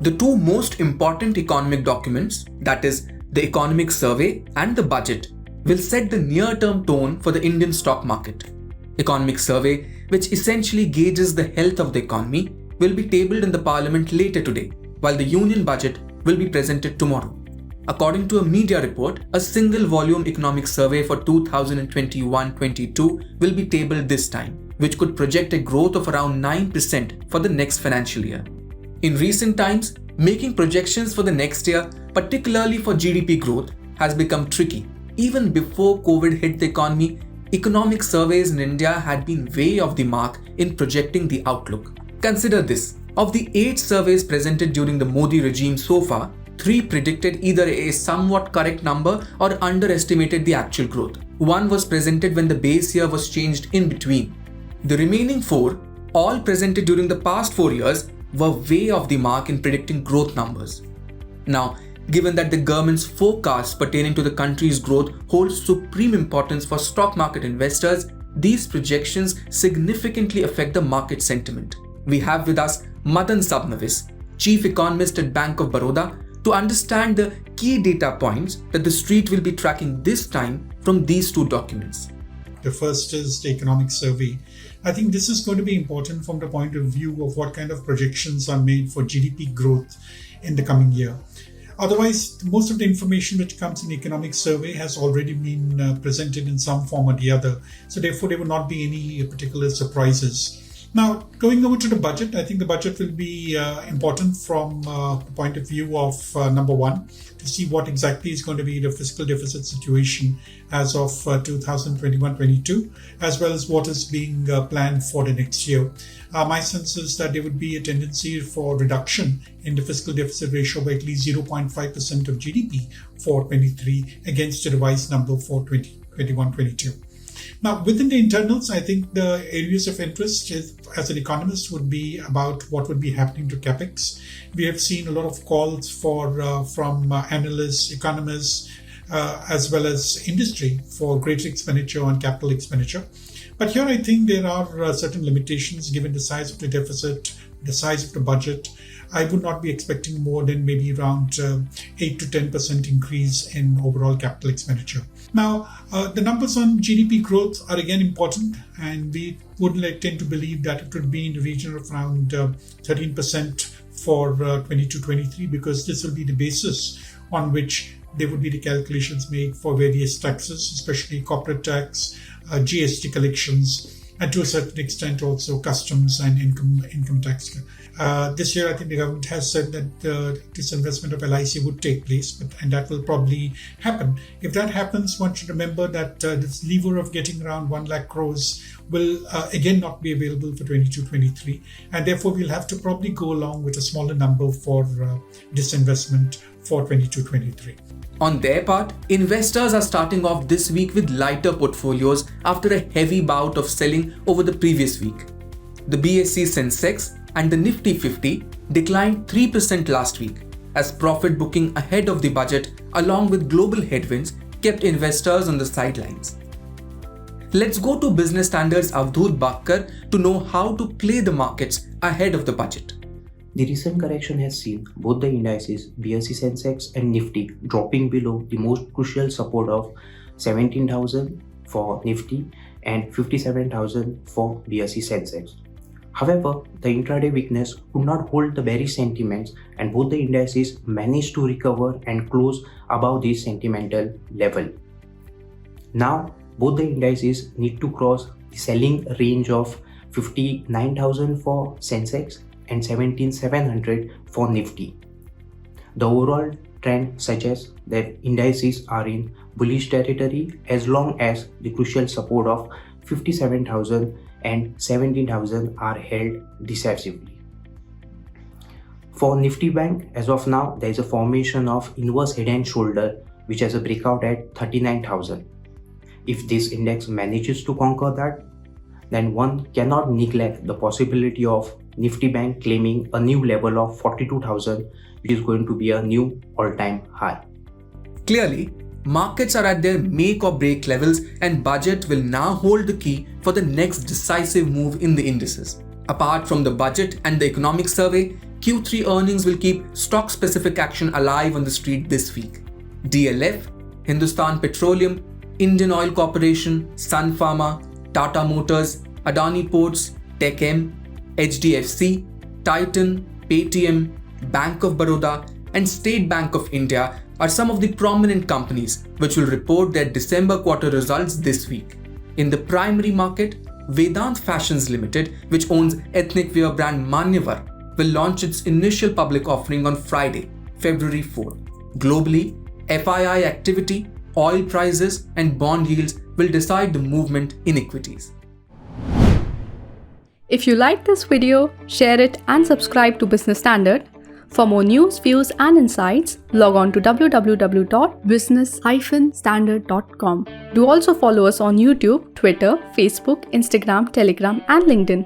The two most important economic documents, that is, the Economic Survey and the Budget, will set the near-term tone for the Indian stock market. Economic Survey, which essentially gauges the health of the economy, will be tabled in the Parliament later today, while the Union Budget will be presented tomorrow. According to a media report, a single volume economic survey for 2021-22 will be tabled this time, which could project a growth of around 9% for the next financial year. In recent times, making projections for the next year, particularly for GDP growth, has become tricky. Even before COVID hit the economy, economic surveys in India had been way off the mark in projecting the outlook. Consider this. Of the 8 surveys presented during the Modi regime so far, 3 predicted either a somewhat correct number or underestimated the actual growth. 1 was presented when the base year was changed in between. The remaining 4, all presented during the past 4 years, were way off the mark in predicting growth numbers. Now, given that the government's forecasts pertaining to the country's growth hold supreme importance for stock market investors, these projections significantly affect the market sentiment. We have with us Madan Sabnavis, Chief Economist at Bank of Baroda, to understand the key data points that the street will be tracking this time from these two documents. The first is the economic survey. I think this is going to be important from the point of view of what kind of projections are made for GDP growth in the coming year. Otherwise, most of the information which comes in the economic survey has already been presented in some form or the other. So therefore, there will not be any particular surprises. Now, going over to the budget, I think the budget will be important from the point of view of number one, to see what exactly is going to be the fiscal deficit situation as of 2021-22, as well as what is being planned for the next year. My sense is that there would be a tendency for reduction in the fiscal deficit ratio by at least 0.5% of GDP for 23 against the revised number for 2021-22. Now, within the internals, I think the areas of interest as an economist would be about what would be happening to capex. We have seen a lot of calls from analysts, economists, as well as industry for greater expenditure on capital expenditure. But here I think there are certain limitations given the size of the deficit, the size of the budget. I would not be expecting more than maybe around 8 to 10% increase in overall capital expenditure. Now, the numbers on GDP growth are again important, and we would tend to believe that it would be in the region of around 13% for 22-23, because this will be the basis on which there would be the calculations made for various taxes, especially corporate tax, GST collections, and to a certain extent also customs and income tax. This year, I think the government has said that disinvestment of LIC would take place, and that will probably happen. If that happens, one should remember that this lever of getting around 1 lakh crores will again not be available for 22-23, and therefore we'll have to probably go along with a smaller number for disinvestment for 22-23. On their part, investors are starting off this week with lighter portfolios after a heavy bout of selling over the previous week. The BSE Sensex and the Nifty 50 declined 3% last week, as profit booking ahead of the budget along with global headwinds kept investors on the sidelines. Let's go to Business Standard's Avadhut Bakkar to know how to play the markets ahead of the budget. The recent correction has seen both the indices, BSE Sensex and Nifty, dropping below the most crucial support of 17,000 for Nifty and 57,000 for BSE Sensex. However, the intraday weakness could not hold the bearish sentiments, and both the indices managed to recover and close above this sentimental level. Now, both the indices need to cross the selling range of 59,000 for Sensex and 17,700 for Nifty. The overall trend suggests that indices are in bullish territory as long as the crucial support of 57,000 and 17,000 are held decisively. For Nifty Bank, as of now, there is a formation of inverse head and shoulder which has a breakout at 39,000. If this index manages to conquer that, then one cannot neglect the possibility of Nifty Bank claiming a new level of 42,000, which is going to be a new all-time high. Clearly, markets are at their make or break levels, and budget will now hold the key for the next decisive move in the indices. Apart from the budget and the economic survey, Q3 earnings will keep stock-specific action alive on the street this week. DLF, Hindustan Petroleum, Indian Oil Corporation, Sun Pharma, Tata Motors, Adani Ports, TechM, HDFC, Titan, Paytm, Bank of Baroda, and State Bank of India are some of the prominent companies which will report their December quarter results this week. In the primary market, Vedant Fashions Limited, which owns ethnic wear brand Manyavar, will launch its initial public offering on Friday, February 4th. Globally, FII activity, oil prices, and bond yields will decide the movement in equities. If you like this video, share it and subscribe to Business Standard. For more news, views and insights, log on to www.business-standard.com. Do also follow us on YouTube, Twitter, Facebook, Instagram, Telegram and LinkedIn.